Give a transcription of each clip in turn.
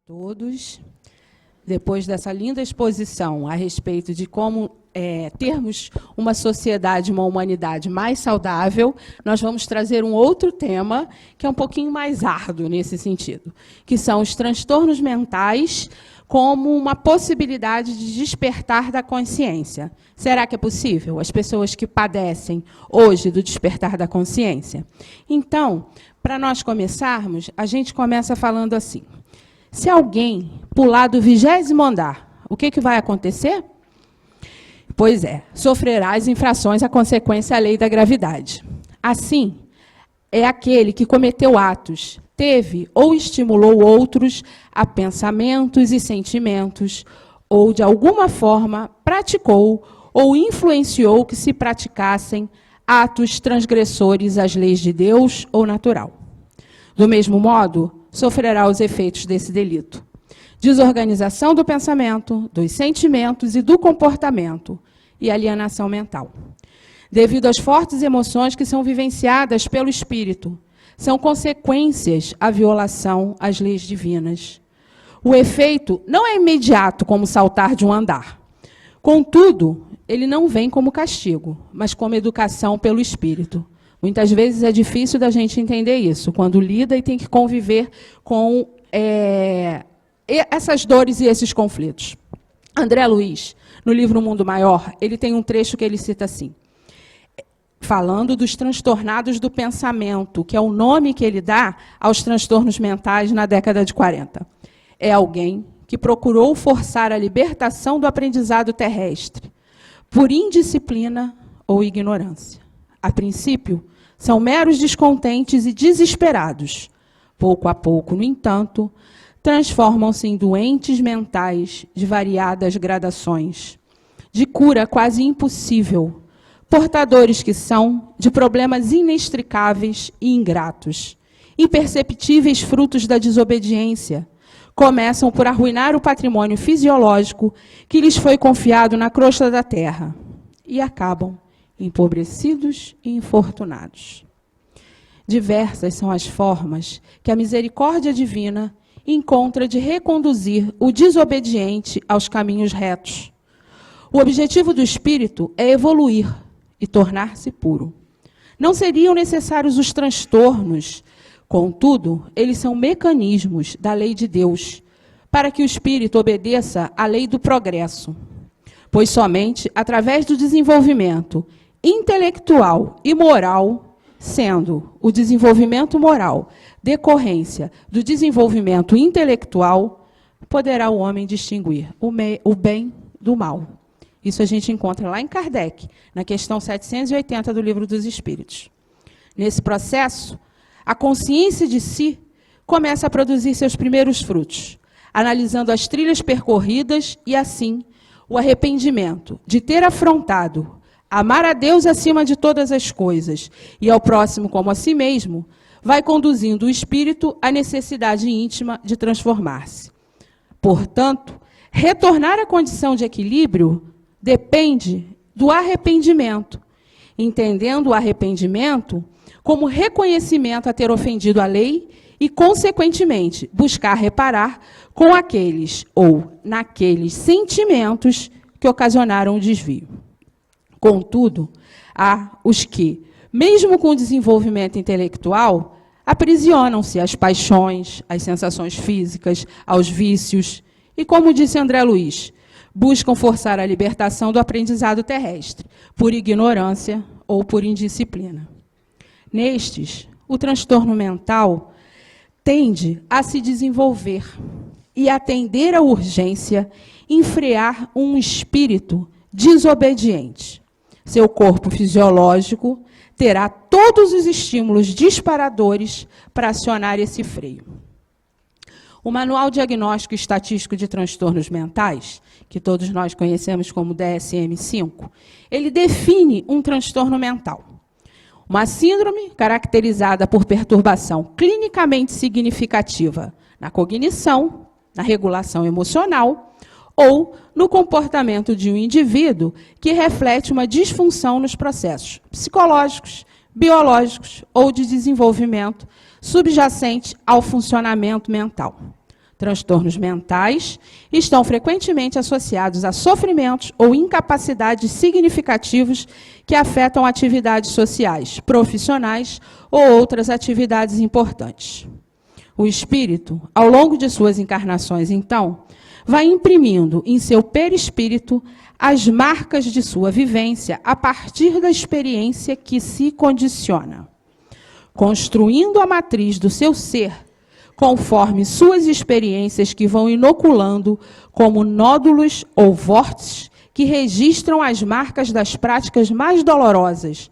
Todos, depois dessa linda exposição a respeito de como termos uma sociedade, uma humanidade mais saudável, nós vamos trazer um outro tema que é um pouquinho mais árduo nesse sentido, que são os transtornos mentais como uma possibilidade de despertar da consciência. Será que é possível? As pessoas que padecem hoje do despertar da consciência? Então, para nós começarmos, a gente começa falando assim: se alguém pular do 20º andar, o que vai acontecer? Pois é, sofrerá as infrações à consequência da lei da gravidade. Assim, é aquele que cometeu atos, teve ou estimulou outros a pensamentos e sentimentos, ou, de alguma forma, praticou ou influenciou que se praticassem atos transgressores às leis de Deus ou natural. Do mesmo modo, sofrerá os efeitos desse delito: desorganização do pensamento, dos sentimentos e do comportamento, e alienação mental. Devido às fortes emoções que são vivenciadas pelo espírito, são consequências à violação às leis divinas. O efeito não é imediato, como saltar de um andar. Contudo, ele não vem como castigo, mas como educação pelo espírito. Muitas vezes é difícil da gente entender isso, quando lida e tem que conviver com essas dores e esses conflitos. André Luiz, no livro O Mundo Maior, ele tem um trecho que ele cita assim, falando dos transtornados do pensamento, que é o nome que ele dá aos transtornos mentais na década de 40. É alguém que procurou forçar a libertação do aprendizado terrestre, por indisciplina ou ignorância. A princípio, são meros descontentes e desesperados. Pouco a pouco, no entanto, transformam-se em doentes mentais de variadas gradações, de cura quase impossível, portadores que são de problemas inextricáveis e ingratos, imperceptíveis frutos da desobediência. Começam por arruinar o patrimônio fisiológico que lhes foi confiado na crosta da terra e acabam empobrecidos e infortunados. Diversas são as formas que a misericórdia divina encontra de reconduzir o desobediente aos caminhos retos. O objetivo do espírito é evoluir e tornar-se puro. Não seriam necessários os transtornos, contudo, eles são mecanismos da lei de Deus, para que o espírito obedeça à lei do progresso, pois somente através do desenvolvimento intelectual e moral, sendo o desenvolvimento moral decorrência do desenvolvimento intelectual, poderá o homem distinguir o bem do mal. Isso a gente encontra lá em Kardec, na questão 780 do Livro dos Espíritos. Nesse processo, a consciência de si começa a produzir seus primeiros frutos, analisando as trilhas percorridas e, assim, o arrependimento de ter afrontado amar a Deus acima de todas as coisas e ao próximo como a si mesmo, vai conduzindo o espírito à necessidade íntima de transformar-se. Portanto, retornar à condição de equilíbrio depende do arrependimento, entendendo o arrependimento como reconhecimento a ter ofendido a lei e, consequentemente, buscar reparar com aqueles ou naqueles sentimentos que ocasionaram o desvio. Contudo, há os que, mesmo com o desenvolvimento intelectual, aprisionam-se às paixões, às sensações físicas, aos vícios e, como disse André Luiz, buscam forçar a libertação do aprendizado terrestre, por ignorância ou por indisciplina. Nestes, o transtorno mental tende a se desenvolver e atender à urgência em frear um espírito desobediente. Seu corpo fisiológico terá todos os estímulos disparadores para acionar esse freio. O Manual Diagnóstico e Estatístico de Transtornos Mentais, que todos nós conhecemos como DSM-5, ele define um transtorno mental. Uma síndrome caracterizada por perturbação clinicamente significativa na cognição, na regulação emocional ou no comportamento de um indivíduo que reflete uma disfunção nos processos psicológicos, biológicos ou de desenvolvimento subjacente ao funcionamento mental. Transtornos mentais estão frequentemente associados a sofrimentos ou incapacidades significativos que afetam atividades sociais, profissionais ou outras atividades importantes. O espírito, ao longo de suas encarnações, então, vai imprimindo em seu perispírito as marcas de sua vivência a partir da experiência que se condiciona, construindo a matriz do seu ser conforme suas experiências que vão inoculando como nódulos ou vórtices que registram as marcas das práticas mais dolorosas.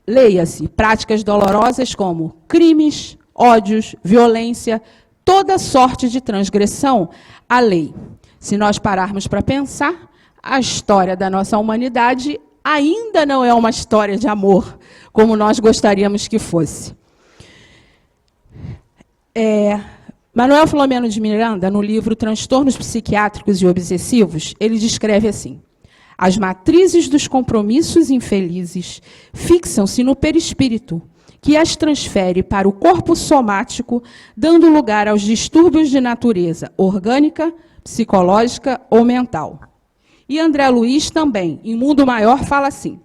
Leia-se, práticas dolorosas como crimes, ódios, violência, toda sorte de transgressão à lei. Se nós pararmos para pensar, a história da nossa humanidade ainda não é uma história de amor, como nós gostaríamos que fosse. Manuel Filomeno de Miranda, no livro Transtornos Psiquiátricos e Obsessivos, ele descreve assim: as matrizes dos compromissos infelizes fixam-se no perispírito, que as transfere para o corpo somático, dando lugar aos distúrbios de natureza orgânica, psicológica ou mental. E André Luiz também, em Mundo Maior, fala assim: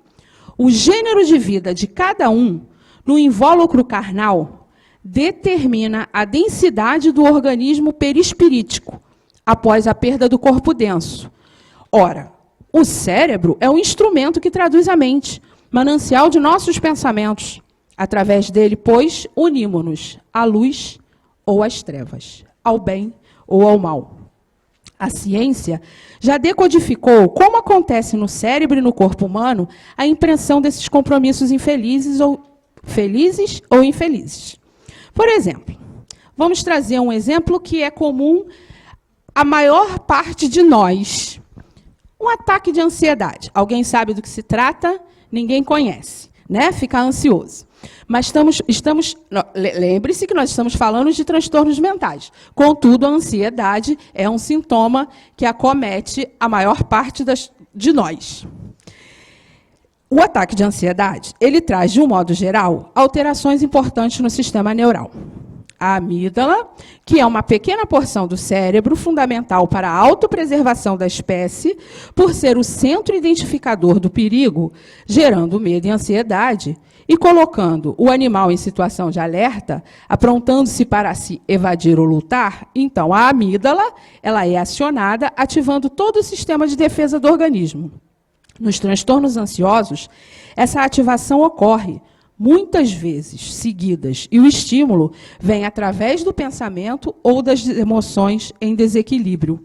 o gênero de vida de cada um, no invólucro carnal, determina a densidade do organismo perispirítico, após a perda do corpo denso. Ora, o cérebro é um instrumento que traduz a mente, manancial de nossos pensamentos. Através dele, pois, unimos-nos à luz ou às trevas, ao bem ou ao mal. A ciência já decodificou como acontece no cérebro e no corpo humano a impressão desses compromissos infelizes ou felizes ou infelizes. Por exemplo, vamos trazer um exemplo que é comum à maior parte de nós. Um ataque de ansiedade. Alguém sabe do que se trata? Ninguém conhece, né? Fica ansioso. Mas lembre-se que nós estamos falando de transtornos mentais. Contudo, a ansiedade é um sintoma que acomete a maior parte de nós. O ataque de ansiedade, ele traz, de um modo geral, alterações importantes no sistema neural. A amígdala, que é uma pequena porção do cérebro fundamental para a autopreservação da espécie, por ser o centro identificador do perigo, gerando medo e ansiedade, e colocando o animal em situação de alerta, aprontando-se para se evadir ou lutar, então a amígdala ela é acionada, ativando todo o sistema de defesa do organismo. Nos transtornos ansiosos, essa ativação ocorre muitas vezes seguidas, e o estímulo vem através do pensamento ou das emoções em desequilíbrio.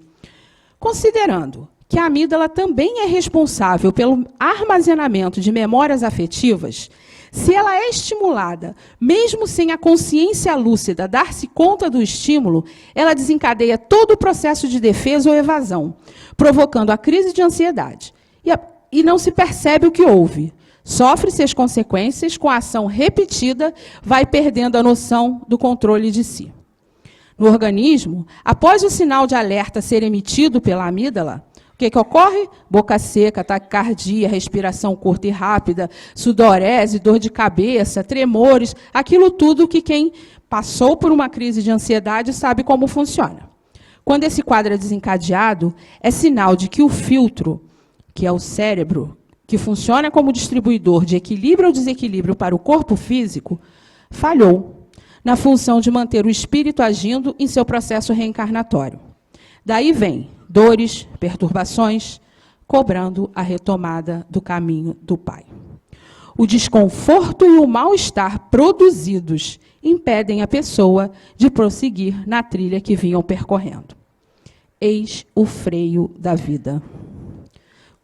Considerando que a amígdala também é responsável pelo armazenamento de memórias afetivas, se ela é estimulada, mesmo sem a consciência lúcida dar-se conta do estímulo, ela desencadeia todo o processo de defesa ou evasão, provocando a crise de ansiedade. E não se percebe o que houve. Sofre-se as consequências, com a ação repetida, vai perdendo a noção do controle de si. No organismo, após o sinal de alerta ser emitido pela amígdala, o que ocorre? Boca seca, taquicardia, respiração curta e rápida, sudorese, dor de cabeça, tremores, aquilo tudo que quem passou por uma crise de ansiedade sabe como funciona. Quando esse quadro é desencadeado, é sinal de que o filtro, que é o cérebro, que funciona como distribuidor de equilíbrio ou desequilíbrio para o corpo físico, falhou na função de manter o espírito agindo em seu processo reencarnatório. Daí vem dores, perturbações, cobrando a retomada do caminho do Pai. O desconforto e o mal-estar produzidos impedem a pessoa de prosseguir na trilha que vinham percorrendo. Eis o freio da vida.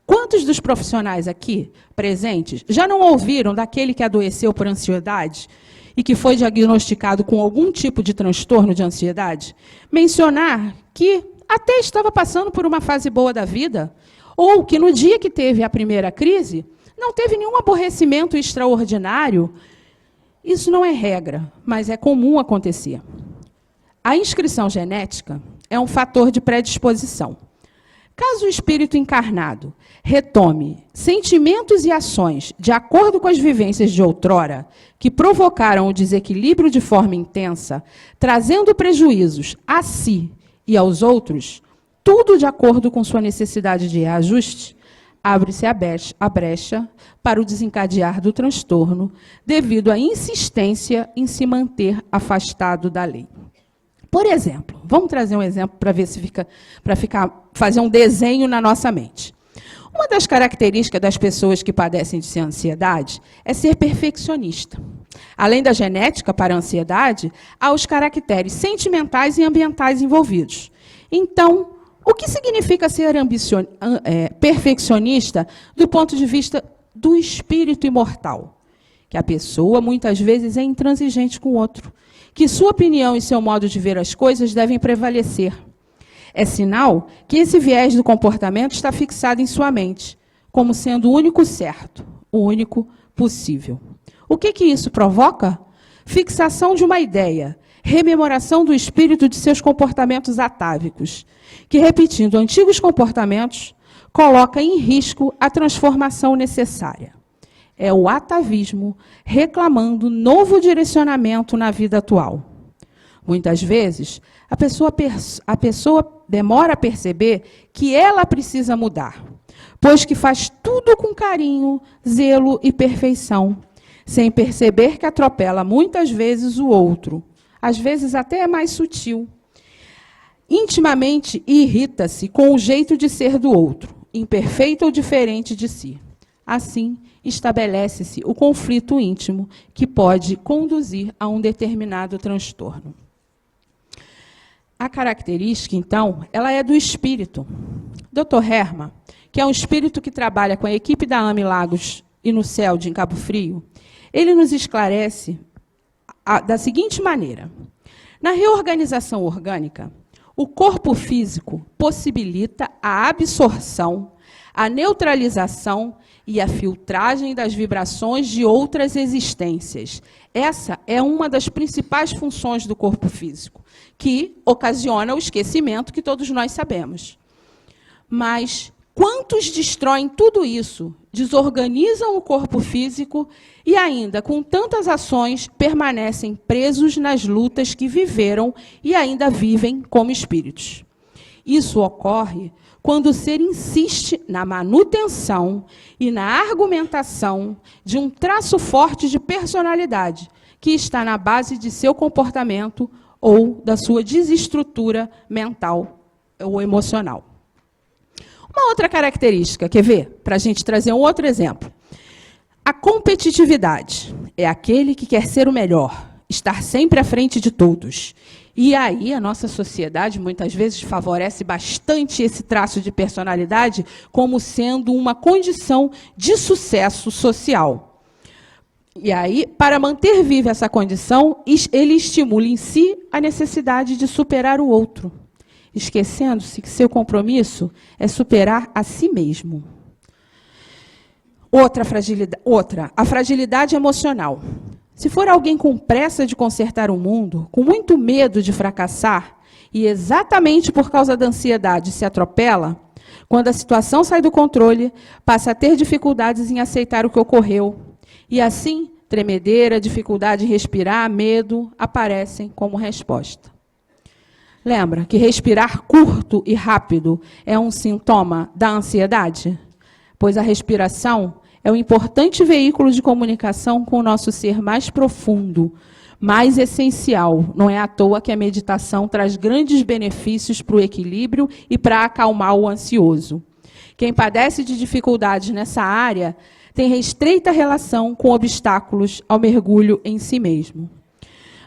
Quantos dos profissionais aqui presentes já não ouviram daquele que adoeceu por ansiedade e que foi diagnosticado com algum tipo de transtorno de ansiedade mencionar que até estava passando por uma fase boa da vida, ou que no dia que teve a primeira crise não teve nenhum aborrecimento extraordinário? Isso não é regra, mas é comum acontecer. A inscrição genética é um fator de predisposição. Caso o espírito encarnado retome sentimentos e ações de acordo com as vivências de outrora, que provocaram o desequilíbrio de forma intensa, trazendo prejuízos a si e aos outros, tudo de acordo com sua necessidade de reajuste, abre-se a brecha para o desencadear do transtorno devido à insistência em se manter afastado da lei. Por exemplo, vamos trazer um exemplo para ver se fazer um desenho na nossa mente. Uma das características das pessoas que padecem de ansiedade é ser perfeccionista. Além da genética para a ansiedade, há os caracteres sentimentais e ambientais envolvidos. Então, o que significa ser perfeccionista do ponto de vista do espírito imortal? Que a pessoa, muitas vezes, é intransigente com o outro, que sua opinião e seu modo de ver as coisas devem prevalecer. É sinal que esse viés do comportamento está fixado em sua mente, como sendo o único certo, o único possível. O que isso provoca? Fixação de uma ideia, rememoração do espírito de seus comportamentos atávicos, que, repetindo antigos comportamentos, coloca em risco a transformação necessária. É o atavismo reclamando novo direcionamento na vida atual. Muitas vezes, a pessoa demora a perceber que ela precisa mudar, pois que faz tudo com carinho, zelo e perfeição, sem perceber que atropela muitas vezes o outro, às vezes até é mais sutil. Intimamente irrita-se com o jeito de ser do outro, imperfeito ou diferente de si. Assim, estabelece-se o conflito íntimo que pode conduzir a um determinado transtorno. A característica, então, ela é do espírito. Dr. Herman, que é um espírito que trabalha com a equipe da AME Lagos e no CELD, em Cabo Frio, ele nos esclarece da seguinte maneira. Na reorganização orgânica, o corpo físico possibilita a absorção, a neutralização e a filtragem das vibrações de outras existências. Essa é uma das principais funções do corpo físico, que ocasiona o esquecimento que todos nós sabemos. Mas quantos destroem tudo isso, desorganizam o corpo físico e ainda, com tantas ações, permanecem presos nas lutas que viveram e ainda vivem como espíritos? Isso ocorre quando o ser insiste na manutenção e na argumentação de um traço forte de personalidade que está na base de seu comportamento ou da sua desestrutura mental ou emocional. Uma outra característica, quer ver? Para a gente trazer um outro exemplo. A competitividade é aquele que quer ser o melhor, estar sempre à frente de todos. E aí a nossa sociedade, muitas vezes, favorece bastante esse traço de personalidade como sendo uma condição de sucesso social. E aí, para manter viva essa condição, ele estimula em si a necessidade de superar o outro, esquecendo-se que seu compromisso é superar a si mesmo. A fragilidade emocional. Se for alguém com pressa de consertar o mundo, com muito medo de fracassar, e exatamente por causa da ansiedade se atropela, quando a situação sai do controle, passa a ter dificuldades em aceitar o que ocorreu. E assim, tremedeira, dificuldade em respirar, medo, aparecem como resposta. Lembra que respirar curto e rápido é um sintoma da ansiedade? Pois a respiração é um importante veículo de comunicação com o nosso ser mais profundo, mais essencial. Não é à toa que a meditação traz grandes benefícios para o equilíbrio e para acalmar o ansioso. Quem padece de dificuldades nessa área tem estreita relação com obstáculos ao mergulho em si mesmo.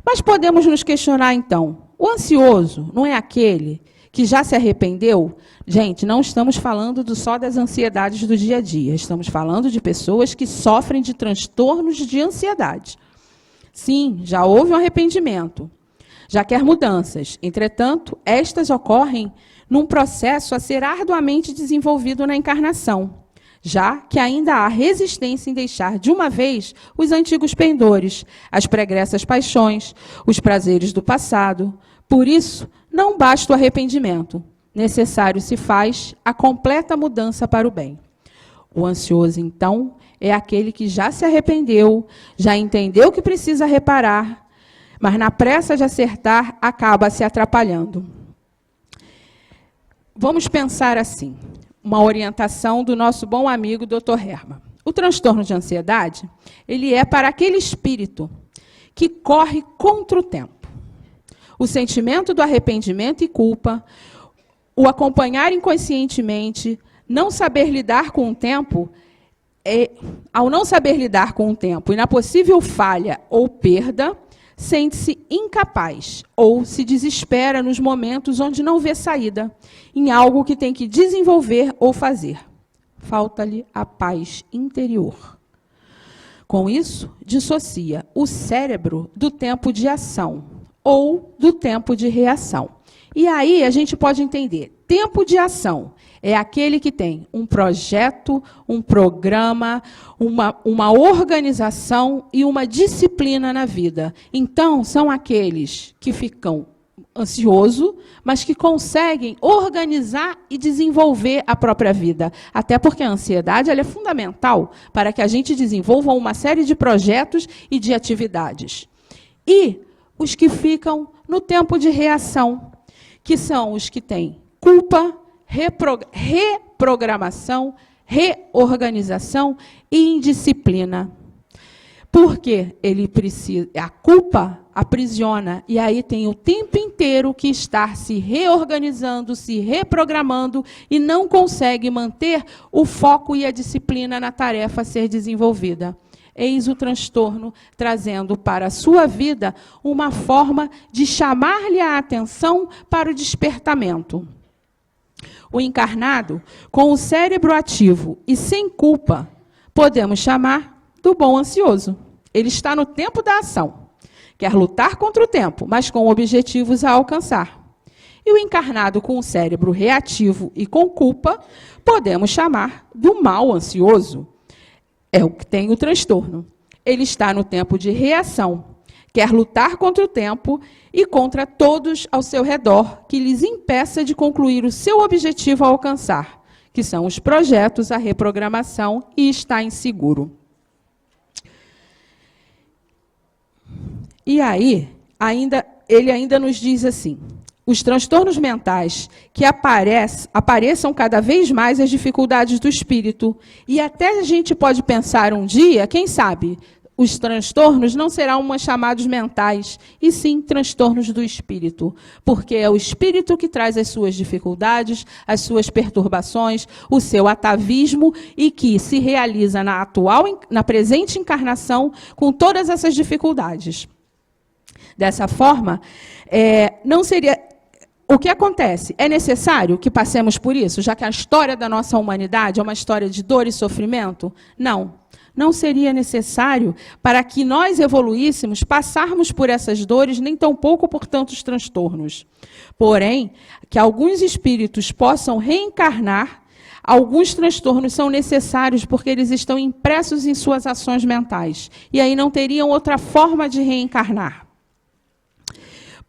Mas podemos nos questionar, então, o ansioso não é aquele que já se arrependeu? Gente, não estamos falando só das ansiedades do dia a dia, estamos falando de pessoas que sofrem de transtornos de ansiedade. Sim, já houve um arrependimento, já quer mudanças. Entretanto, estas ocorrem num processo a ser arduamente desenvolvido na encarnação, já que ainda há resistência em deixar de uma vez os antigos pendores, as pregressas paixões, os prazeres do passado. Por isso, não basta o arrependimento. Necessário se faz a completa mudança para o bem. O ansioso, então, é aquele que já se arrependeu, já entendeu que precisa reparar, mas na pressa de acertar, acaba se atrapalhando. vamos pensar assim, uma orientação do nosso bom amigo Dr. Herman. O transtorno de ansiedade, ele é para aquele espírito que corre contra o tempo. O sentimento do arrependimento e culpa, o acompanhar inconscientemente, não saber lidar com o tempo, ao não saber lidar com o tempo e na possível falha ou perda, sente-se incapaz ou se desespera nos momentos onde não vê saída em algo que tem que desenvolver ou fazer. Falta-lhe a paz interior. Com isso, dissocia o cérebro do tempo de ação ou do tempo de reação. E aí a gente pode entender, tempo de ação é aquele que tem um projeto, um programa, uma organização e uma disciplina na vida. Então, são aqueles que ficam ansioso, mas que conseguem organizar e desenvolver a própria vida. Até porque a ansiedade ela é fundamental para que a gente desenvolva uma série de projetos e de atividades. E os que ficam no tempo de reação, que são os que têm culpa, reprogramação, reorganização e indisciplina. Porque ele precisa, a culpa aprisiona, e aí tem o tempo inteiro que estar se reorganizando, se reprogramando, e não consegue manter o foco e a disciplina na tarefa a ser desenvolvida. Eis o transtorno trazendo para a sua vida uma forma de chamar-lhe a atenção para o despertamento. O encarnado, com o cérebro ativo e sem culpa, podemos chamar do bom ansioso. Ele está no tempo da ação. Quer lutar contra o tempo, mas com objetivos a alcançar. E o encarnado com o cérebro reativo e com culpa, podemos chamar do mal ansioso. É o que tem o transtorno. Ele está no tempo de reação. Quer lutar contra o tempo e contra todos ao seu redor, que lhes impeça de concluir o seu objetivo a alcançar, que são os projetos, a reprogramação, e está inseguro. E aí, ele ainda nos diz assim, os transtornos mentais que apareçam cada vez mais as dificuldades do espírito, e até a gente pode pensar um dia, quem sabe, os transtornos não serão mais chamados mentais, e sim transtornos do espírito, porque é o espírito que traz as suas dificuldades, as suas perturbações, o seu atavismo, e que se realiza na presente encarnação com todas essas dificuldades. Dessa forma, não seria... O que acontece? É necessário que passemos por isso, já que a história da nossa humanidade é uma história de dor e sofrimento? Não. Não seria necessário, para que nós evoluíssemos, passarmos por essas dores, nem tampouco por tantos transtornos. Porém, que alguns espíritos possam reencarnar, alguns transtornos são necessários porque eles estão impressos em suas ações mentais. E aí não teriam outra forma de reencarnar.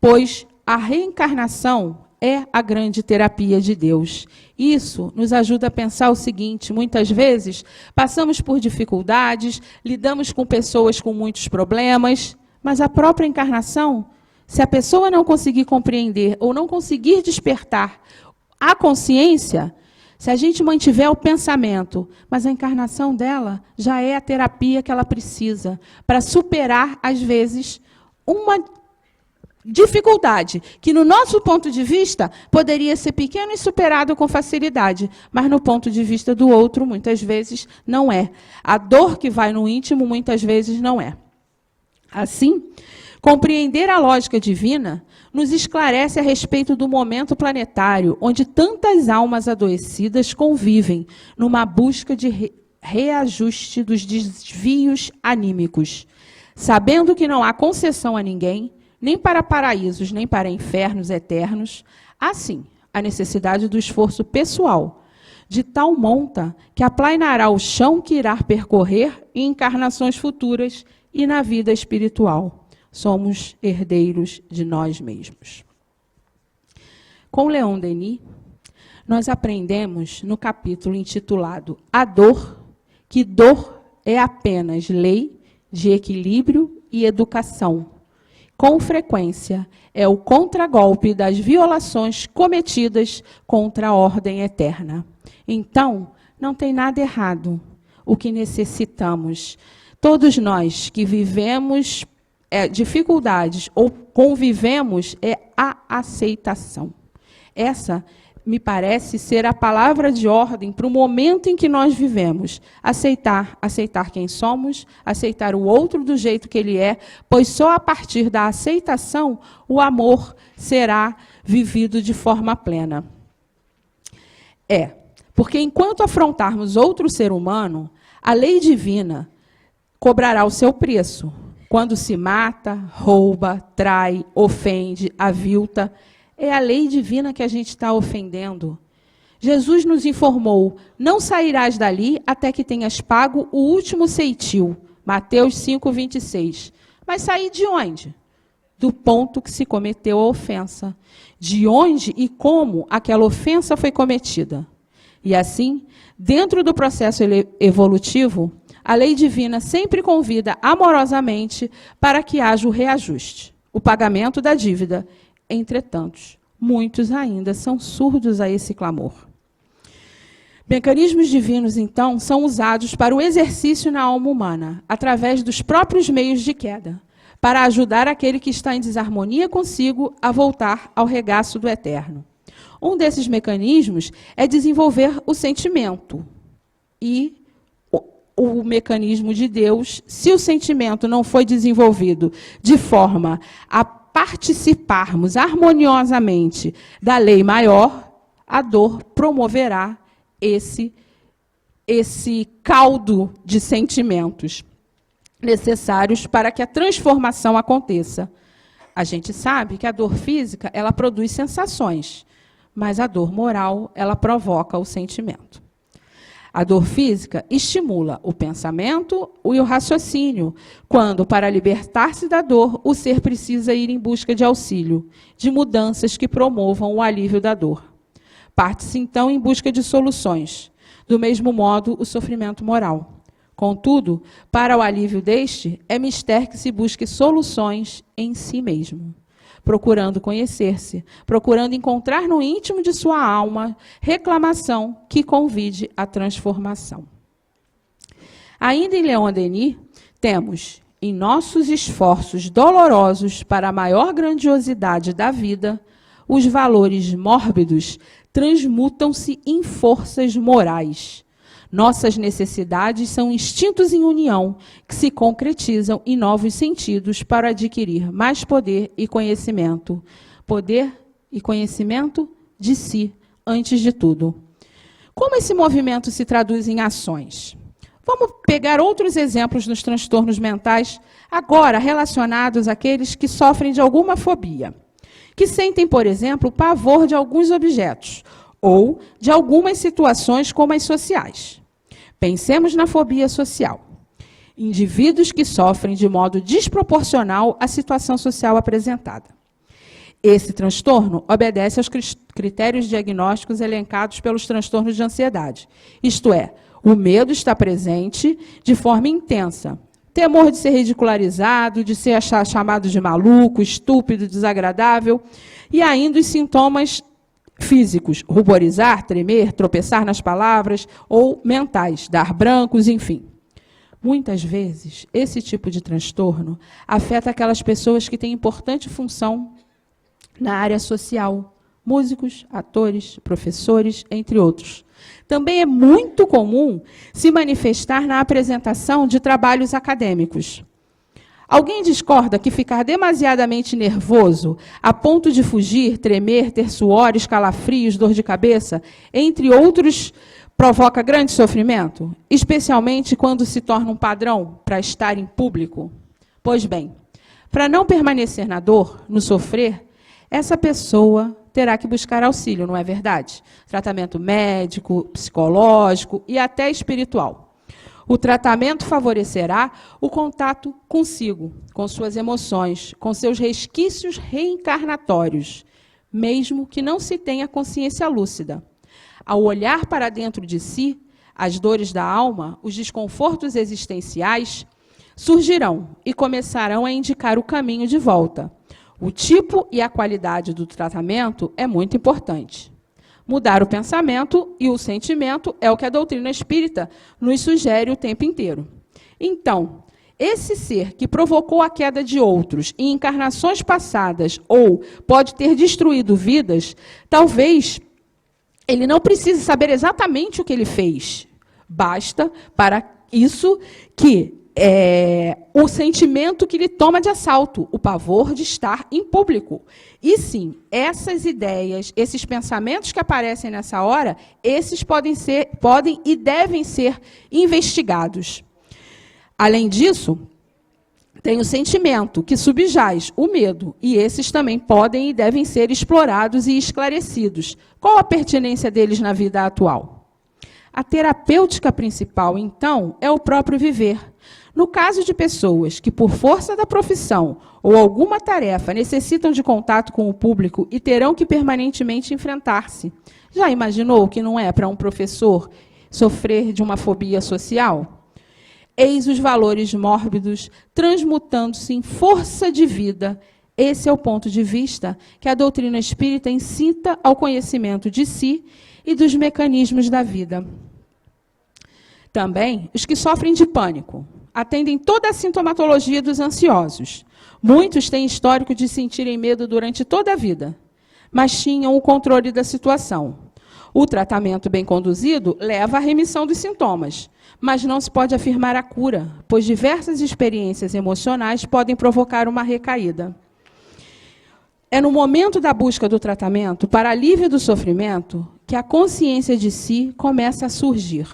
Pois a reencarnação é a grande terapia de Deus. Isso nos ajuda a pensar o seguinte, muitas vezes passamos por dificuldades, lidamos com pessoas com muitos problemas, mas a própria encarnação, se a pessoa não conseguir compreender ou não conseguir despertar a consciência, se a gente mantiver o pensamento, mas a encarnação dela já é a terapia que ela precisa para superar, às vezes, uma dificuldade, que no nosso ponto de vista poderia ser pequeno e superado com facilidade, mas no ponto de vista do outro, muitas vezes, não é. A dor que vai no íntimo, muitas vezes, não é. Assim, compreender a lógica divina nos esclarece a respeito do momento planetário, onde tantas almas adoecidas convivem numa busca de reajuste dos desvios anímicos, sabendo que não há concessão a ninguém, nem para paraísos, nem para infernos eternos, há sim a necessidade do esforço pessoal, de tal monta que aplainará o chão que irá percorrer em encarnações futuras e na vida espiritual. Somos herdeiros de nós mesmos. Com Leon Denis, nós aprendemos no capítulo intitulado A Dor, que dor é apenas lei de equilíbrio e educação, com frequência, é o contragolpe das violações cometidas contra a ordem eterna. Então, não tem nada errado. O que necessitamos, todos nós que vivemos dificuldades ou convivemos, é a aceitação. Essa me parece ser a palavra de ordem para o momento em que nós vivemos. Aceitar quem somos, aceitar o outro do jeito que ele é, pois só a partir da aceitação o amor será vivido de forma plena. Porque enquanto afrontarmos outro ser humano, a lei divina cobrará o seu preço. Quando se mata, rouba, trai, ofende, avilta, é a lei divina que a gente está ofendendo. Jesus nos informou, não sairás dali até que tenhas pago o último ceitil. Mateus 5:26. Mas sair de onde? Do ponto que se cometeu a ofensa. De onde e como aquela ofensa foi cometida. E assim, dentro do processo evolutivo, a lei divina sempre convida amorosamente para que haja o reajuste, o pagamento da dívida. Entretanto, muitos ainda são surdos a esse clamor. Mecanismos divinos, então, são usados para o exercício na alma humana, através dos próprios meios de queda, para ajudar aquele que está em desarmonia consigo a voltar ao regaço do eterno. Um desses mecanismos é desenvolver o sentimento. E o mecanismo de Deus, se o sentimento não foi desenvolvido de forma a participarmos harmoniosamente da lei maior, a dor promoverá esse caldo de sentimentos necessários para que a transformação aconteça. A gente sabe que a dor física, ela produz sensações, mas a dor moral, ela provoca o sentimento. A dor física estimula o pensamento e o raciocínio, quando, para libertar-se da dor, o ser precisa ir em busca de auxílio, de mudanças que promovam o alívio da dor. Parte-se, então, em busca de soluções. Do mesmo modo, o sofrimento moral. Contudo, para o alívio deste, é mister que se busque soluções em si mesmo, procurando conhecer-se, procurando encontrar no íntimo de sua alma reclamação que convide à transformação. Ainda em Leon Denis, temos, em nossos esforços dolorosos para a maior grandiosidade da vida, os valores mórbidos transmutam-se em forças morais. Nossas necessidades são instintos em união que se concretizam em novos sentidos para adquirir mais poder e conhecimento. Poder e conhecimento de si, antes de tudo. Como esse movimento se traduz em ações? Vamos pegar outros exemplos nos transtornos mentais, agora relacionados àqueles que sofrem de alguma fobia, que sentem, por exemplo, pavor de alguns objetos, ou de algumas situações como as sociais. Pensemos na fobia social. Indivíduos que sofrem de modo desproporcional à situação social apresentada. Esse transtorno obedece aos critérios diagnósticos elencados pelos transtornos de ansiedade. Isto é, o medo está presente de forma intensa. Temor de ser ridicularizado, de ser chamado de maluco, estúpido, desagradável, e ainda os sintomas físicos, ruborizar, tremer, tropeçar nas palavras, ou mentais, dar brancos, enfim. Muitas vezes, esse tipo de transtorno afeta aquelas pessoas que têm importante função na área social, músicos, atores, professores, entre outros. Também é muito comum se manifestar na apresentação de trabalhos acadêmicos. Alguém discorda que ficar demasiadamente nervoso, a ponto de fugir, tremer, ter suores, calafrios, dor de cabeça, entre outros, provoca grande sofrimento? Especialmente quando se torna um padrão para estar em público? Pois bem, para não permanecer na dor, no sofrer, essa pessoa terá que buscar auxílio, não é verdade? Tratamento médico, psicológico e até espiritual. O tratamento favorecerá o contato consigo, com suas emoções, com seus resquícios reencarnatórios, mesmo que não se tenha consciência lúcida. Ao olhar para dentro de si, as dores da alma, os desconfortos existenciais, surgirão e começarão a indicar o caminho de volta. O tipo e a qualidade do tratamento é muito importante. Mudar o pensamento e o sentimento é o que a doutrina espírita nos sugere o tempo inteiro. Então, esse ser que provocou a queda de outros em encarnações passadas ou pode ter destruído vidas, talvez ele não precise saber exatamente o que ele fez. Basta para isso que o sentimento que lhe toma de assalto, o pavor de estar em público. E sim, essas ideias, esses pensamentos que aparecem nessa hora, esses podem e devem ser investigados. Além disso, tem o sentimento que subjaz o medo, e esses também podem e devem ser explorados e esclarecidos. Qual a pertinência deles na vida atual? A terapêutica principal, então, é o próprio viver. No caso de pessoas que, por força da profissão ou alguma tarefa, necessitam de contato com o público e terão que permanentemente enfrentar-se, já imaginou que não é para um professor sofrer de uma fobia social? Eis os valores mórbidos transmutando-se em força de vida. Esse é o ponto de vista que a doutrina espírita incita ao conhecimento de si e dos mecanismos da vida. Também, os que sofrem de pânico atendem toda a sintomatologia dos ansiosos. Muitos têm histórico de sentirem medo durante toda a vida, mas tinham o controle da situação. O tratamento bem conduzido leva à remissão dos sintomas, mas não se pode afirmar a cura, pois diversas experiências emocionais podem provocar uma recaída. É no momento da busca do tratamento para alívio do sofrimento que a consciência de si começa a surgir,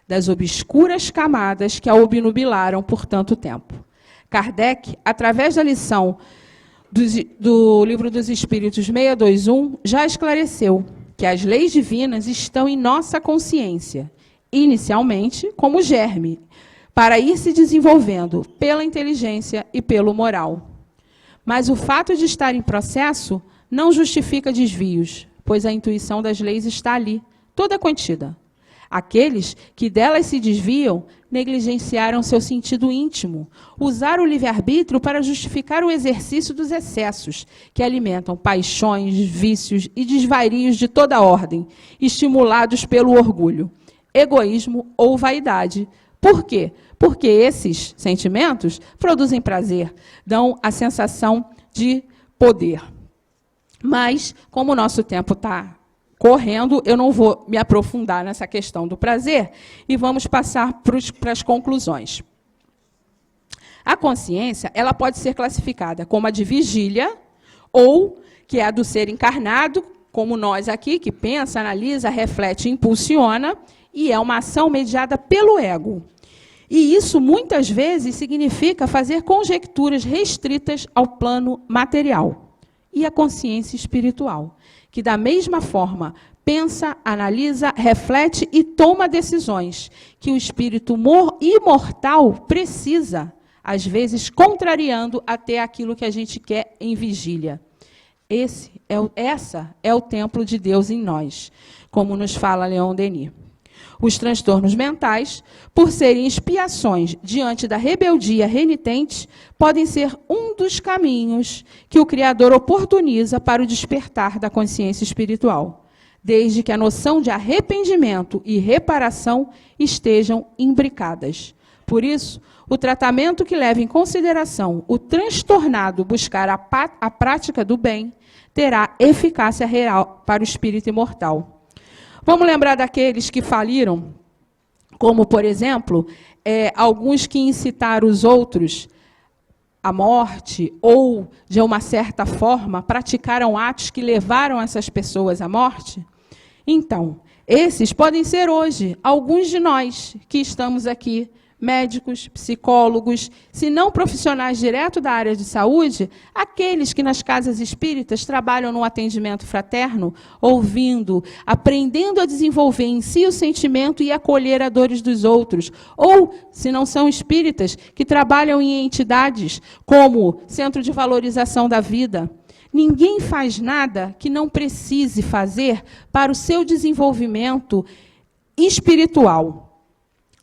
das obscuras camadas que a obnubilaram por tanto tempo. Kardec, através da lição do Livro dos Espíritos 621, já esclareceu que as leis divinas estão em nossa consciência, inicialmente como germe, para ir se desenvolvendo pela inteligência e pelo moral. Mas o fato de estar em processo não justifica desvios, pois a intuição das leis está ali, toda contida. Aqueles que delas se desviam negligenciaram seu sentido íntimo, usaram o livre-arbítrio para justificar o exercício dos excessos, que alimentam paixões, vícios e desvarios de toda ordem, estimulados pelo orgulho, egoísmo ou vaidade. Por quê? Porque esses sentimentos produzem prazer, dão a sensação de poder. Mas, como o nosso tempo está correndo, eu não vou me aprofundar nessa questão do prazer e vamos passar para as conclusões. A consciência, ela pode ser classificada como a de vigília, ou que é a do ser encarnado, como nós aqui, que pensa, analisa, reflete e impulsiona, e é uma ação mediada pelo ego. E isso, muitas vezes, significa fazer conjecturas restritas ao plano material. E a consciência espiritual, que, da mesma forma, pensa, analisa, reflete e toma decisões que o espírito imortal precisa, às vezes contrariando até aquilo que a gente quer em vigília. Essa é o templo de Deus em nós, como nos fala Leon Denis. Os transtornos mentais, por serem expiações diante da rebeldia renitente, podem ser um dos caminhos que o Criador oportuniza para o despertar da consciência espiritual, desde que a noção de arrependimento e reparação estejam imbricadas. Por isso, o tratamento que leva em consideração o transtornado buscar a prática do bem terá eficácia real para o espírito imortal. Vamos lembrar daqueles que faliram, como, por exemplo, alguns que incitaram os outros à morte ou, de uma certa forma, praticaram atos que levaram essas pessoas à morte? Então, esses podem ser hoje alguns de nós que estamos aqui, médicos, psicólogos, se não profissionais direto da área de saúde, aqueles que nas casas espíritas trabalham no atendimento fraterno, ouvindo, aprendendo a desenvolver em si o sentimento e acolher a dores dos outros, ou, se não são espíritas, que trabalham em entidades como Centro de Valorização da Vida. Ninguém faz nada que não precise fazer para o seu desenvolvimento espiritual.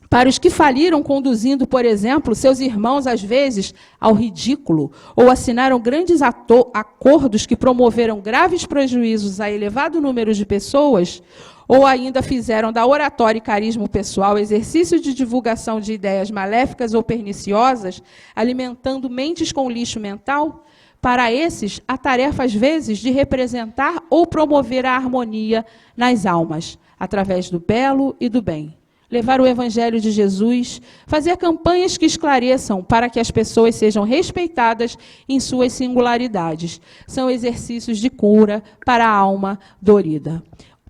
Para os que faliram conduzindo, por exemplo, seus irmãos, às vezes, ao ridículo, ou assinaram grandes acordos que promoveram graves prejuízos a elevado número de pessoas, ou ainda fizeram da oratória e carisma pessoal exercício de divulgação de ideias maléficas ou perniciosas, alimentando mentes com lixo mental, para esses, a tarefa, às vezes, de representar ou promover a harmonia nas almas, através do belo e do bem. Levar o Evangelho de Jesus, fazer campanhas que esclareçam para que as pessoas sejam respeitadas em suas singularidades. São exercícios de cura para a alma dorida.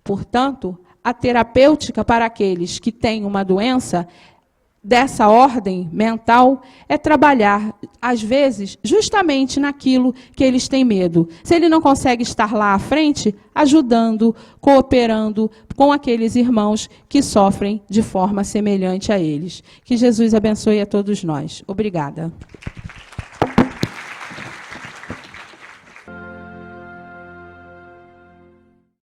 Portanto, a terapêutica para aqueles que têm uma doença dessa ordem mental é trabalhar, às vezes, justamente naquilo que eles têm medo. Se ele não consegue estar lá à frente, ajudando, cooperando com aqueles irmãos que sofrem de forma semelhante a eles. Que Jesus abençoe a todos nós. Obrigada.